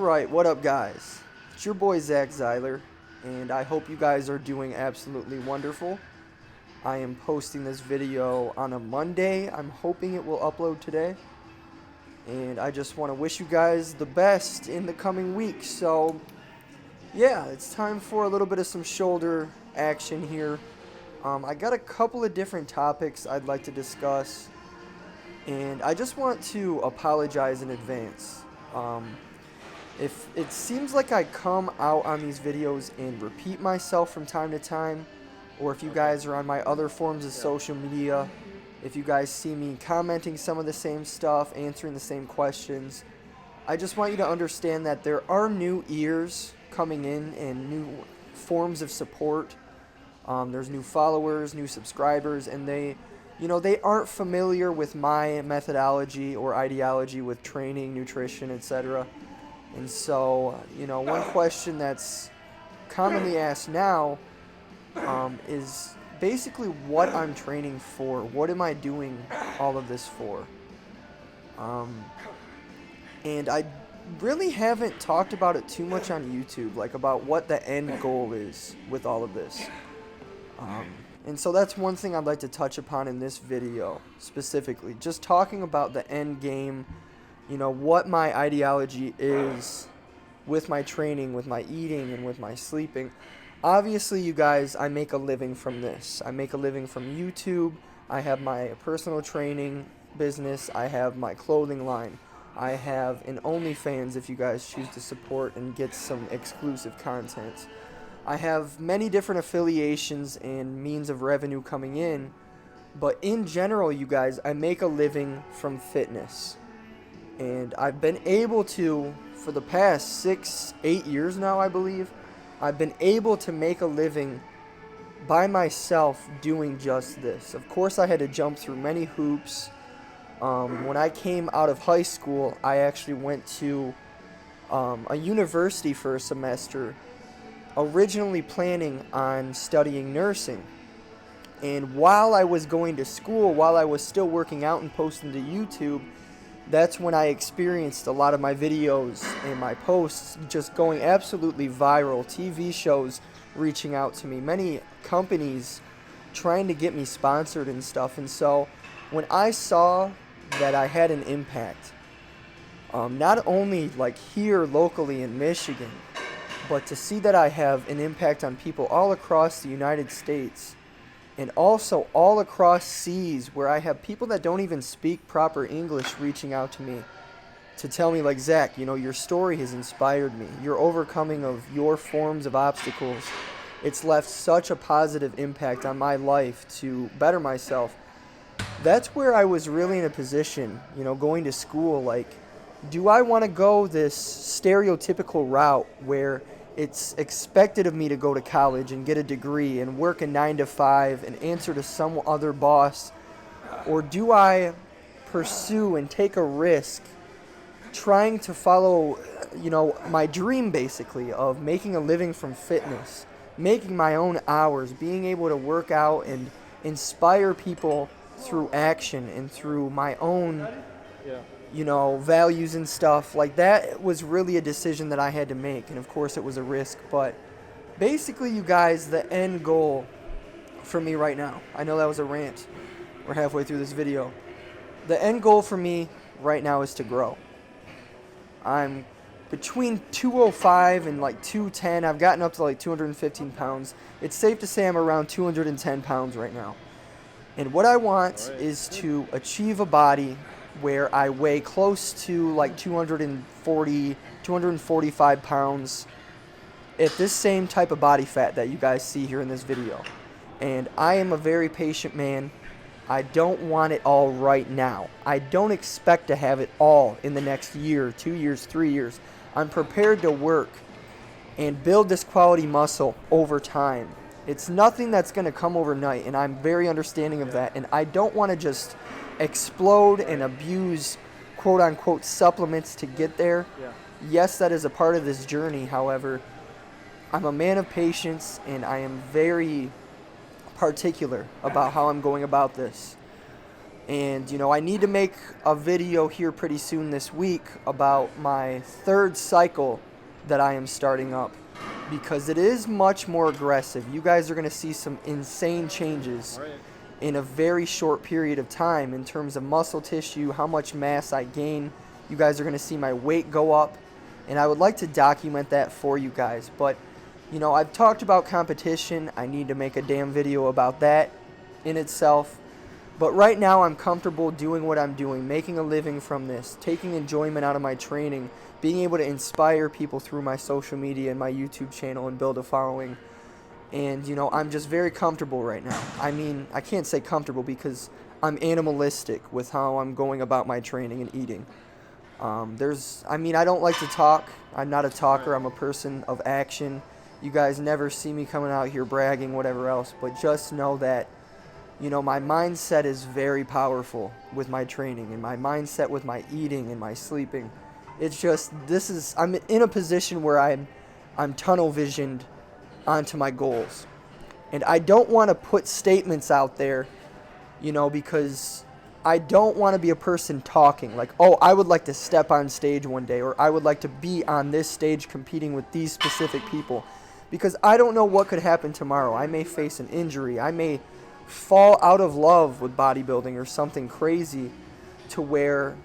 Alright, what up guys? It's your boy Zeiler, and I hope you guys are doing absolutely wonderful. I am posting this video on a Monday. I'm hoping it will upload today. And I just want to wish you guys the best in the coming week. So, yeah, it's time for a little bit of some shoulder action here. I got a couple of different topics I'd like to discuss. And I just want to apologize in advance. If it seems like I come out on these videos and repeat myself from time to time, or if you guys are on my other forms of social media, if you guys see me commenting some of the same stuff, answering the same questions, I just want you to understand that there are new ears coming in and new forms of support. There's new followers, new subscribers, and they aren't familiar with my methodology or ideology with training, nutrition, etc. And so, one question that's commonly asked now is basically what I'm training for. What am I doing all of this for? And I really haven't talked about it too much on YouTube, like about what the end goal is with all of this. And so that's one thing I'd like to touch upon in this video specifically. Just talking about the end game, what my ideology is with my training, with my eating, and with my sleeping. Obviously, you guys, I make a living from this. I make a living from YouTube. I have my personal training business. I have my clothing line. I have an OnlyFans if you guys choose to support and get some exclusive content. I have many different affiliations and means of revenue coming in, but in general, you guys, I make a living from fitness. And I've been able to, for the past 6-8 years now, I believe, I've been able to make a living by myself doing just this. Of course, I had to jump through many hoops. When I came out of high school, I actually went to a university for a semester, originally planning on studying nursing. And while I was going to school, while I was still working out and posting to YouTube, that's when I experienced a lot of my videos and my posts just going absolutely viral. TV shows reaching out to me, many companies trying to get me sponsored and stuff. And so when I saw that I had an impact, not only like here locally in Michigan, but to see that I have an impact on people all across the United States and also all across seas, where I have people that don't even speak proper English reaching out to me to tell me, like, Zach, your story has inspired me. Your overcoming of your forms of obstacles, it's left such a positive impact on my life to better myself. That's where I was really in a position, going to school, like, do I want to go this stereotypical route where it's expected of me to go to college and get a degree and work a 9-to-5 and answer to some other boss? Or do I pursue and take a risk trying to follow, my dream basically of making a living from fitness, making my own hours, being able to work out and inspire people through action and through my own values and stuff like that? Was really a decision that I had to make, and of course it was a risk. But basically, you guys, the end goal for me right now, I know that was a rant, we're halfway through this video. The end goal for me right now is to grow. I'm between 205 and like 210. I've gotten up to like 215 pounds. It's safe to say I'm around 210 pounds right now. And what I want is to achieve a body where I weigh close to like 240, 245 pounds at this same type of body fat that you guys see here in this video. And I am a very patient man. I don't want it all right now. I don't expect to have it all in the next year, 2 years, 3 years. I'm prepared to work and build this quality muscle over time. It's nothing that's going to come overnight, and I'm very understanding of that. And I don't want to just explode and abuse quote-unquote supplements to get there. Yes, that is a part of this journey. However, I'm a man of patience, and I am very particular about how I'm going about this. And, I need to make a video here pretty soon this week about my third cycle that I am starting up, because it is much more aggressive. You guys are going to see some insane changes in a very short period of time in terms of muscle tissue, how much mass I gain. You guys are going to see my weight go up, and I would like to document that for you guys. But, I've talked about competition. I need to make a damn video about that in itself. But right now I'm comfortable doing what I'm doing, making a living from this, taking enjoyment out of my training, being able to inspire people through my social media and my YouTube channel and build a following. And, I'm just very comfortable right now. I mean, I can't say comfortable because I'm animalistic with how I'm going about my training and eating. I don't like to talk. I'm not a talker. I'm a person of action. You guys never see me coming out here bragging, whatever else. But just know that, my mindset is very powerful with my training, and my mindset with my eating and my sleeping. It's just, I'm in a position where I'm tunnel visioned onto my goals. And I don't want to put statements out there, because I don't want to be a person talking like, oh, I would like to step on stage one day, or I would like to be on this stage competing with these specific people, because I don't know what could happen tomorrow. I may face an injury. I may fall out of love with bodybuilding or something crazy to where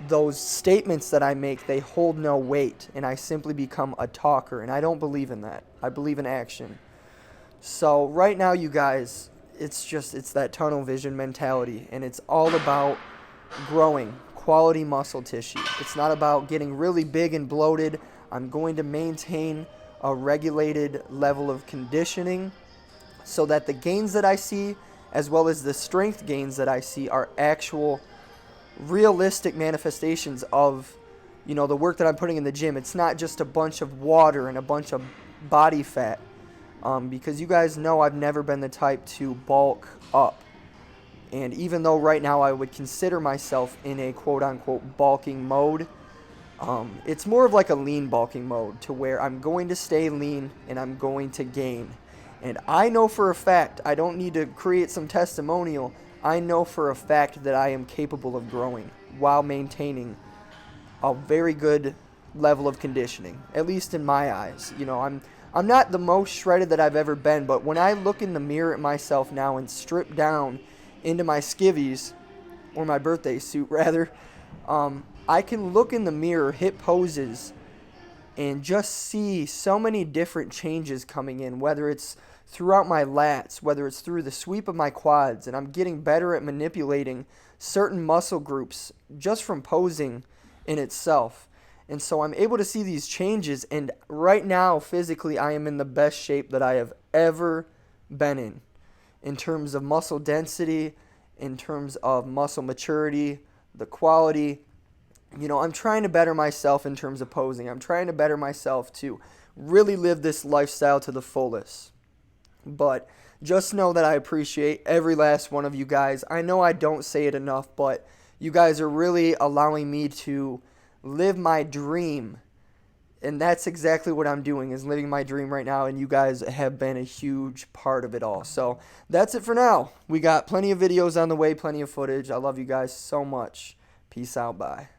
those statements that I make, they hold no weight, and I simply become a talker, and I don't believe in that. I believe in action. So right now, you guys, it's that tunnel vision mentality, and it's all about growing quality muscle tissue. It's not about getting really big and bloated. I'm going to maintain a regulated level of conditioning so that the gains that I see, as well as the strength gains that I see, are actual realistic manifestations of, the work that I'm putting in the gym. It's not just a bunch of water and a bunch of body fat, because you guys know I've never been the type to bulk up. And even though right now I would consider myself in a quote-unquote bulking mode, it's more of like a lean bulking mode, to where I'm going to stay lean and I'm going to gain. And I know for a fact, I don't need to create some testimonial, I know for a fact that I am capable of growing while maintaining a very good level of conditioning, at least in my eyes. I'm not the most shredded that I've ever been, but when I look in the mirror at myself now and strip down into my skivvies, or my birthday suit rather, I can look in the mirror, hit poses, and just see so many different changes coming in, whether it's throughout my lats, whether it's through the sweep of my quads, and I'm getting better at manipulating certain muscle groups just from posing in itself. And so I'm able to see these changes, and right now, physically, I am in the best shape that I have ever been in terms of muscle density, in terms of muscle maturity, the quality. I'm trying to better myself in terms of posing. I'm trying to better myself to really live this lifestyle to the fullest. But just know that I appreciate every last one of you guys. I know I don't say it enough, but you guys are really allowing me to live my dream. And that's exactly what I'm doing, is living my dream right now, and you guys have been a huge part of it all. So that's it for now. We got plenty of videos on the way, plenty of footage. I love you guys so much. Peace out. Bye.